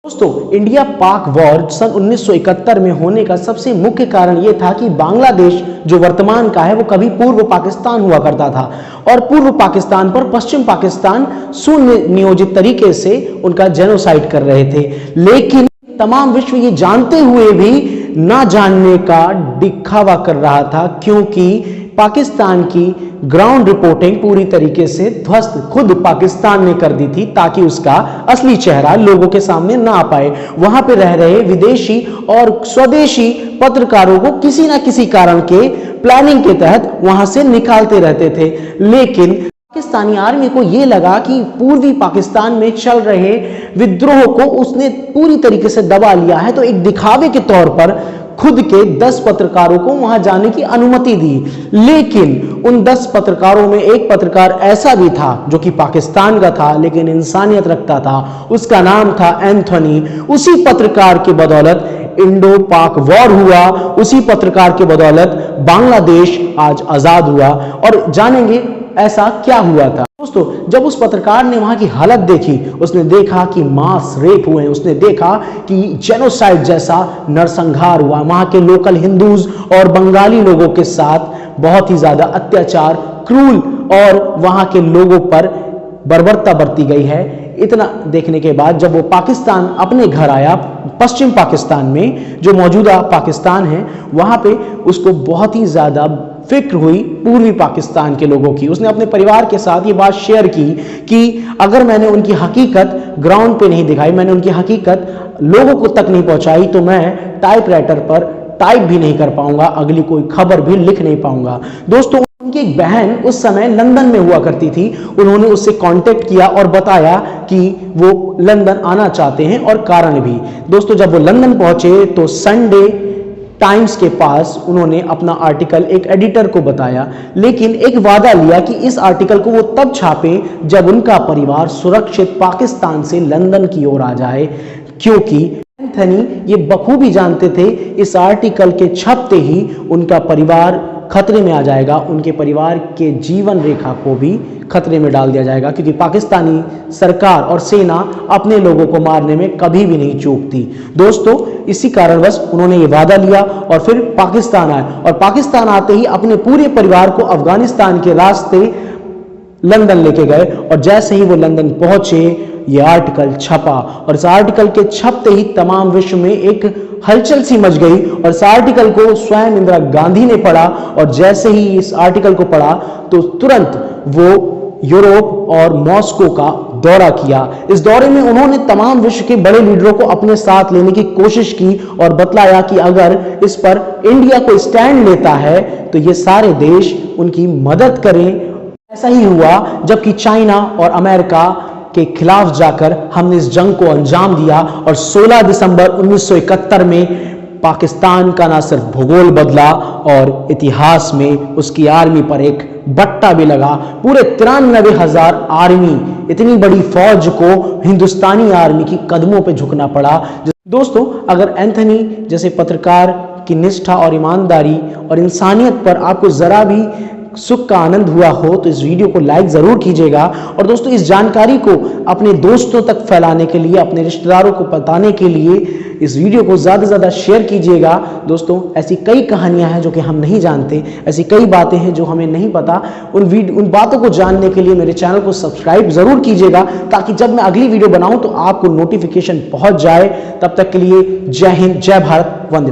दोस्तों, इंडिया पाक वॉर सन 1971 में होने का सबसे मुख्य कारण यह था कि बांग्लादेश जो वर्तमान का है वो कभी पूर्व पाकिस्तान हुआ करता था और पूर्व पाकिस्तान पर पश्चिम पाकिस्तान सुनियोजित तरीके से उनका जेनोसाइड कर रहे थे। लेकिन तमाम विश्व ये जानते हुए भी ना जानने का दिखावा कर रहा था, क्योंकि पाकिस्तान की ग्राउंड रिपोर्टिंग पूरी तरीके से ध्वस्त खुद पाकिस्तान ने कर दी थी, ताकि उसका असली चेहरा लोगों के सामने ना आ पाए। वहां पे रह रहे विदेशी और स्वदेशी पत्रकारों को किसी ना किसी कारण के प्लानिंग के तहत वहां से निकालते रहते थे। लेकिन पाकिस्तानी आर्मी को यह लगा कि पूर्वी पाकिस्तान में चल रहे विद्रोह को उसने पूरी तरीके से दबा लिया है, तो एक दिखावे के तौर पर खुद के 10 पत्रकारों को वहां जाने की अनुमति दी। लेकिन उन 10 पत्रकारों में एक पत्रकार ऐसा भी था जो कि पाकिस्तान का था लेकिन इंसानियत रखता था, उसका नाम था एंथोनी। उसी पत्रकार की बदौलत इंडो पाक वॉर हुआ, उसी पत्रकार की बदौलत बांग्लादेश आज आजाद हुआ। और जानेंगे ऐसा क्या हुआ था। दोस्तों, जब उस पत्रकार ने वहां की हालत देखी, उसने देखा कि मास रेप हुए, उसने देखा कि जेनोसाइड जैसा नरसंहार हुआ, वहां के लोकल हिंदूज और बंगाली लोगों के साथ बहुत ही ज्यादा अत्याचार, क्रूल और वहां के लोगों पर बर्बरता बरती गई है। इतना देखने के बाद जब वो पाकिस्तान अपने घर आया, पश्चिम पाकिस्तान में जो मौजूदा पाकिस्तान है, वहां पे उसको बहुत ही ज्यादा फिक्र हुई पूर्वी पाकिस्तान के लोगों की। उसने अपने परिवार के साथ ये बात शेयर की कि अगर मैंने उनकी हकीकत ग्राउंड पे नहीं दिखाई, मैंने उनकी हकीकत लोगों को तक नहीं पहुंचाई, तो मैं टाइपराइटर पर टाइप भी नहीं कर पाऊंगा, अगली कोई खबर भी लिख नहीं पाऊंगा। दोस्तों, उनकी एक बहन उस समय लंदन में हुआ करती थी। उन्होंने उससे कांटेक्ट किया और बताया कि वो लंदन आना चाहते हैं और कारण भी। दोस्तों, जब वो लंदन पहुंचे तो संडे टाइम्स के पास उन्होंने अपना आर्टिकल एक एडिटर को बताया, लेकिन एक वादा लिया कि इस आर्टिकल को वो तब छापे जब उनका परिवार सुरक्षित पाकिस्तान से लंदन की ओर आ जाए, क्योंकि एंथनी ये बखूबी जानते थे इस आर्टिकल के छपते ही उनका परिवार खतरे में आ जाएगा, उनके परिवार के जीवन रेखा को भी खतरे में डाल दिया जाएगा, क्योंकि पाकिस्तानी सरकार और सेना अपने लोगों को मारने में कभी भी नहीं चूकती। दोस्तों, इसी कारणवश उन्होंने ये वादा लिया और फिर पाकिस्तान आए, और पाकिस्तान आते ही अपने पूरे परिवार को अफगानिस्तान के रास्ते लंदन लेके गए। और जैसे ही वो लंदन पहुंचे, ये आर्टिकल छपा, और इस आर्टिकल के छपते ही तमाम विश्व में एक हलचल सी मच गई। और इस आर्टिकल को स्वयं इंदिरा गांधी ने पढ़ा, और जैसे ही इस आर्टिकल को पढ़ा तो तुरंत वो यूरोप और मॉस्को का दौरा किया। इस दौरे में उन्होंने तमाम विश्व के बड़े लीडरों को अपने साथ लेने की कोशिश की और बतलाया कि अगर इस पर इंडिया को स्टैंड लेता है तो ये सारे देश उनकी मदद करें। ऐसा ही हुआ, जबकि चाइना और अमेरिका के खिलाफ जाकर हमने इस जंग को अंजाम दिया, और 16 दिसंबर 1971 में पाकिस्तान का ना सिर्फ भूगोल बदला और इतिहास में उसकी आर्मी पर एक बट्टा भी लगा। पूरे 93,000 आर्मी, इतनी बड़ी फौज को हिंदुस्तानी आर्मी की कदमों पे झुकना पड़ा। दोस्तों, अगर एंथनी जैसे पत्रकार की निष्ठा और ईमानदारी और इंसानियत पर आपको जरा भी सुख का आनंद हुआ हो तो इस वीडियो को लाइक जरूर कीजिएगा। और दोस्तों, इस जानकारी को अपने दोस्तों तक फैलाने के लिए, अपने रिश्तेदारों को बताने के लिए इस वीडियो को ज़्यादा से ज़्यादा शेयर कीजिएगा। दोस्तों, ऐसी कई कहानियां हैं जो कि हम नहीं जानते, ऐसी कई बातें हैं जो हमें नहीं पता। उन बातों को जानने के लिए मेरे चैनल को सब्सक्राइब जरूर कीजिएगा, ताकि जब मैं अगली वीडियो बनाऊं तो आपको नोटिफिकेशन पहुंच जाए। तब तक के लिए जय हिंद, जय भारत, वंदे मातरम।